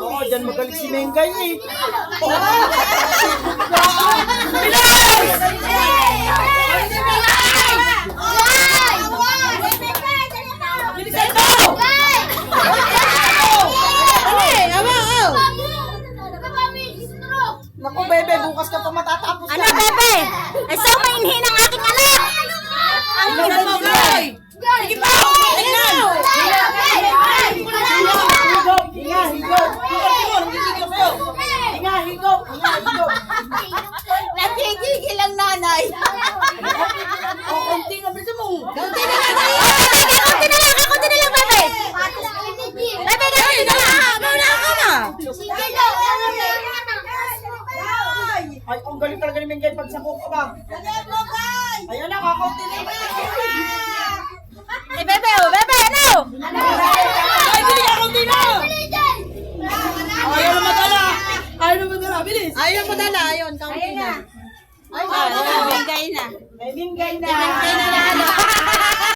Oo, dyan magaling si Mengay eh. Naku, bebe, bukas ka pa matatapos Ano, bebe? Ay, so mainhin ang aking anak! Ang Tingnan mo, Goy! Sige pa! Tingnan! Hinga, higaw! Hinga, higaw! Nagigigil ang nanay. O, konti na, bilisan mo! Kunti na lang, bebe. Bebe, kunti na lang. Mauna ka na. Ay, ang galing talaga ni Mengay pag sakop ka ba? Ayan na, kakaunti na yun. Eh, bebe, oh, bebe, ano? Ay, bili ka, kaunti na! Ayaw na madala! Ayaw na madala, bilis! Ayaw mo dala, ayun, kaunti na. Ay, bigay na. May Mengay na! Bigay na.